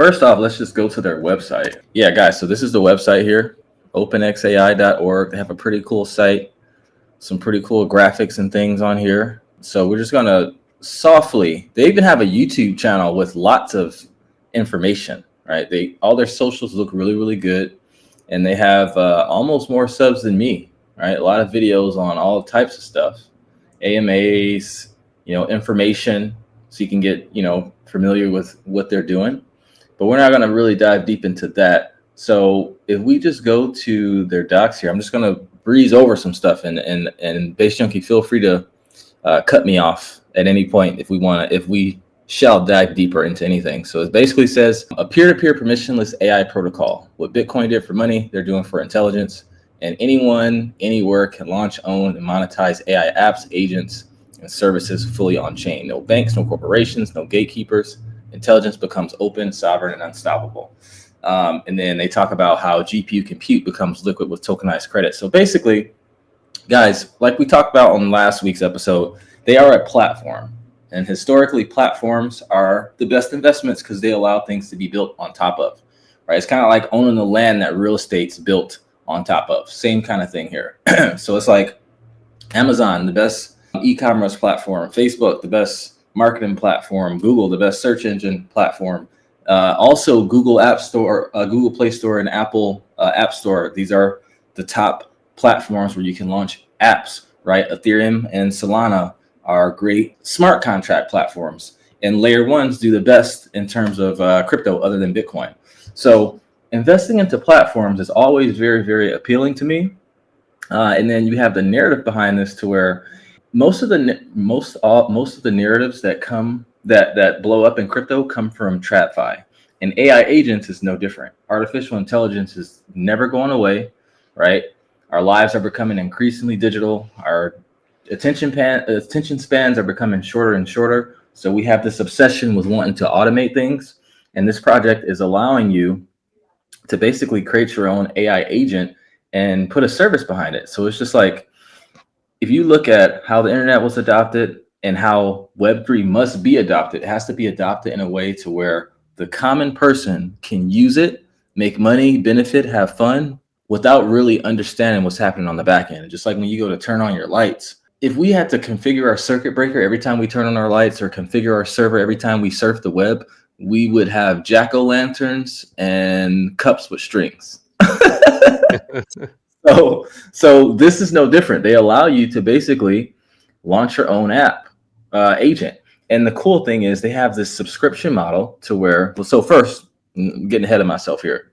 first off, let's just go to their website. Yeah, guys, so this is the website here, openxai.org. They have a pretty cool site, some pretty cool graphics and things on here. So we're just gonna softly, they even have a YouTube channel with lots of information, right? All their socials look really, really good. And they have almost more subs than me, right? A lot of videos on all types of stuff, AMAs, information, so you can get, familiar with what they're doing. But we're not going to really dive deep into that. So if we just go to their docs here, I'm just going to breeze over some stuff, and Basejunkie, feel free to cut me off at any point if we shall dive deeper into anything. So it basically says a peer-to-peer permissionless AI protocol. What Bitcoin did for money, they're doing for intelligence. And anyone, anywhere can launch, own, and monetize AI apps, agents, and services fully on chain. No banks, no corporations, no gatekeepers. Intelligence becomes open, sovereign, and unstoppable. And then they talk about how GPU compute becomes liquid with tokenized credit. So basically, guys, like we talked about on last week's episode, they are a platform. And historically, platforms are the best investments because they allow things to be built on top of, right? It's kind of like owning the land that real estate's built on top of. Same kind of thing here. So it's like Amazon, the best e-commerce platform, Facebook, the best marketing platform, Google, the best search engine platform. Also, Google App Store, Google Play Store, and Apple App Store. These are the top platforms where you can launch apps, right? Ethereum and Solana are great smart contract platforms, and layer ones do the best in terms of crypto other than Bitcoin. So investing into platforms is always very, very appealing to me. And then you have the narrative behind this, to where most of the narratives that blow up in crypto come from TradFi, and AI agents is no different. Artificial intelligence is never going away, right? Our lives are becoming increasingly digital. Our attention spans are becoming shorter and shorter. So we have this obsession with wanting to automate things. And this project is allowing you to basically create your own AI agent and put a service behind it. So it's just like, if you look at how the internet was adopted and how Web3 must be adopted, it has to be adopted in a way to where the common person can use it, make money, benefit, have fun, without really understanding what's happening on the back end. Just like when you go to turn on your lights, if we had to configure our circuit breaker every time we turn on our lights, or configure our server every time we surf the web, we would have jack-o'-lanterns and cups with strings. So this is no different. They allow you to basically launch your own app agent. And the cool thing is they have this subscription model to where, so first, I'm getting ahead of myself here.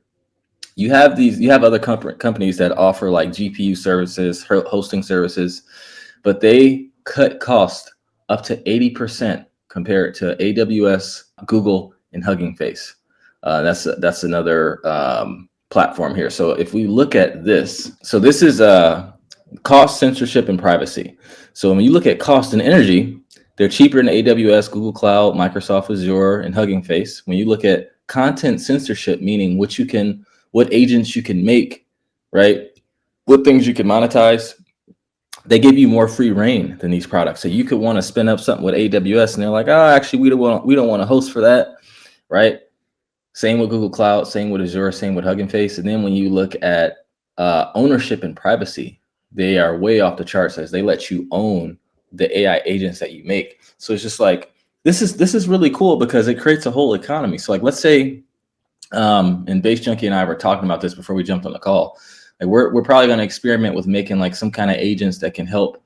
You have other companies that offer like GPU services, hosting services, but they cut cost up to 80% compared to AWS, Google, and Hugging Face. That's another platform here. So if we look at this, so this is cost, censorship, and privacy. So when you look at cost and energy, they're cheaper than AWS, Google Cloud, Microsoft Azure, and Hugging Face. When you look at content censorship, meaning what agents you can make, right? What things you can monetize, they give you more free reign than these products. So you could want to spin up something with AWS, and they're like, oh, actually, we don't want to host for that, right? Same with Google Cloud, same with Azure, same with Hugging Face. And then when you look at ownership and privacy, they are way off the charts, as they let you own the AI agents that you make. So it's just like, this is really cool because it creates a whole economy. So like, let's say, and Basejunkie and I were talking about this before we jumped on the call. Like we're probably going to experiment with making like some kind of agents that can help,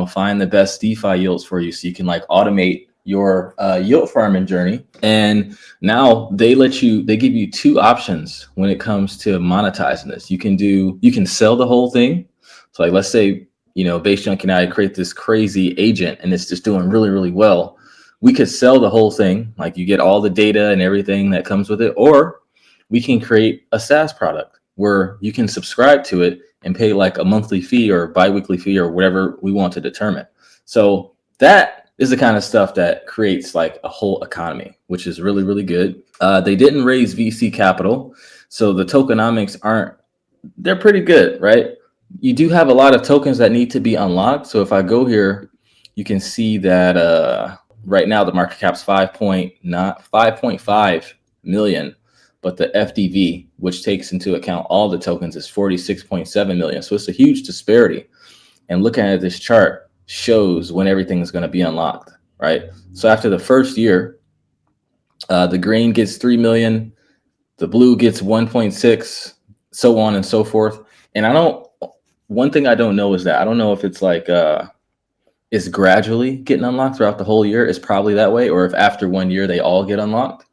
find the best DeFi yields for you, so you can like automate your yield farming journey. And now they give you two options when it comes to monetizing this. You can sell the whole thing. So like, let's say, Basejunkie and I create this crazy agent and it's just doing really, really well. We could sell the whole thing. Like, you get all the data and everything that comes with it, or we can create a SaaS product where you can subscribe to it and pay like a monthly fee or biweekly fee or whatever we want to determine. So that is the kind of stuff that creates like a whole economy, which is really, really good. They didn't raise VC capital, so the tokenomics they're pretty good, right? You do have a lot of tokens that need to be unlocked. So if I go here, you can see that right now the market cap's 5.5 million. but the FDV, which takes into account all the tokens, is 46.7 million. So it's a huge disparity. And looking at this chart shows when everything is going to be unlocked, right? So after the first year, the green gets 3 million, the blue gets 1.6, so on and so forth. And one thing I don't know is that I don't know if it's like it's gradually getting unlocked throughout the whole year. It's probably that way, or if after 1 year they all get unlocked.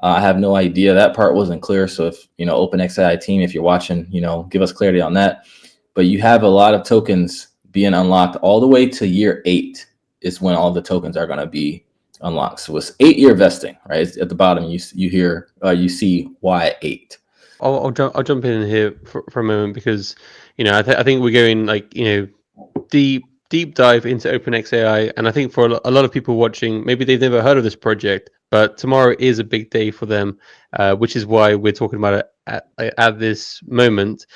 I have no idea. That part wasn't clear. So if, OpenxAI team, if you're watching, give us clarity on that. But you have a lot of tokens being unlocked all the way to year 8 is when all the tokens are going to be unlocked. So it's 8-year vesting, right? It's at the bottom, you see why 8. I'll jump in here for a moment because, I think we're going deep dive into OpenxAI, and I think for a lot of people watching, maybe they've never heard of this project, but tomorrow is a big day for them, which is why we're talking about it at this moment.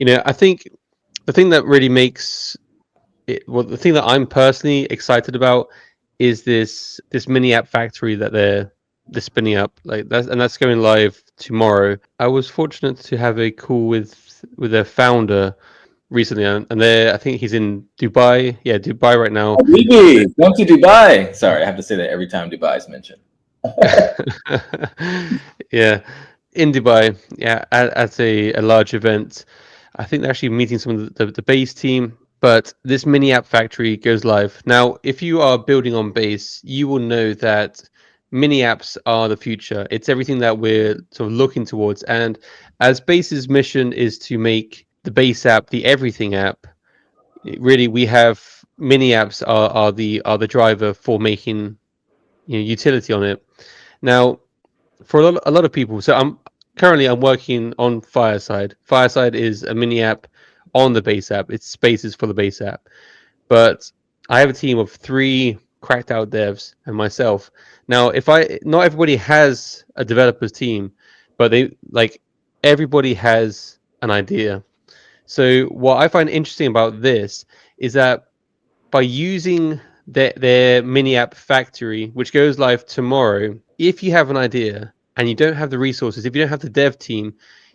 I think the thing that really makes it, well, the thing that I'm personally excited about is this mini app factory that they're spinning up, that's going live tomorrow. I was fortunate to have a call with their founder recently, and I think he's in Dubai. Yeah, Dubai right now. Come to Dubai. Sorry, I have to say that every time Dubai is mentioned. Yeah, in Dubai. Yeah, at a large event. I think they're actually meeting some of the Base team. But this mini app factory goes live now. If you are building on Base, you will know that mini apps are the future. It's everything that we're sort of looking towards. And as Base's mission is to make the Base app the everything app, really we have mini apps are the driver for making utility on it. Now, for a lot of people, so I'm working on Fireside. Fireside is a mini app on the Base app. It's Spaces for the Base app. But I have a team of 3 cracked out devs and myself. Now, not everybody has a developers team, but everybody has an idea. So what I find interesting about this is that by using their mini app factory, which goes live tomorrow, if you have an idea and you don't have the resources, if you don't have the dev team,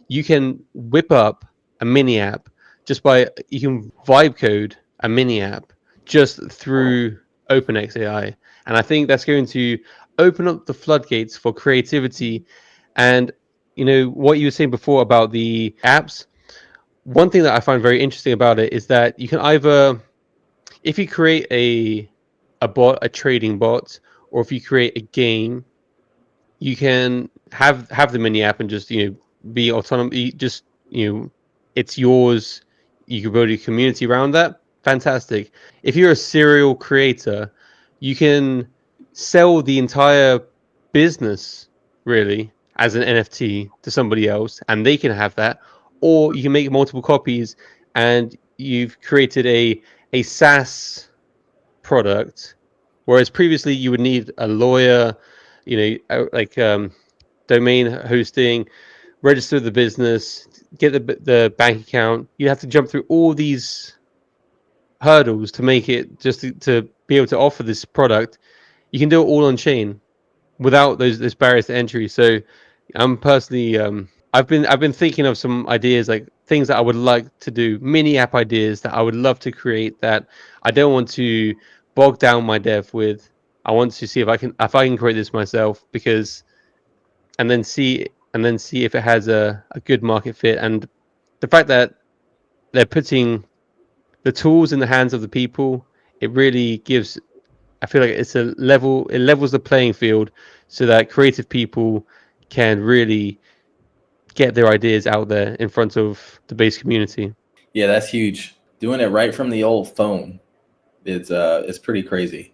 you can whip up a mini app you can vibe code a mini app just through OpenxAI. And I think that's going to open up the floodgates for creativity. And what you were saying before about the apps, one thing that I find very interesting about it is that you can either, if you create a bot, a trading bot, or if you create a game, you can have the mini app and just be autonomous. Just it's yours. You can build a community around that. Fantastic. If you're a serial creator, you can sell the entire business really as an NFT to somebody else, and they can have that. Or you can make multiple copies, and you've created a SaaS product, whereas previously you would need a lawyer, domain hosting, register the business, get the bank account. You have to jump through all these hurdles to make it just to be able to offer this product. You can do it all on chain without those barriers to entry. So I'm personally I've been thinking of some ideas, like things that I would like to do, mini app ideas that I would love to create that I don't want to bog down my dev with. I want to see if I can create this myself, and then see if it has a good market fit. And the fact that they're putting the tools in the hands of the people, it really gives, I feel like it levels the playing field so that creative people can really get their ideas out there in front of the Base community. Yeah, that's huge. Doing it right from the old phone, it's pretty crazy.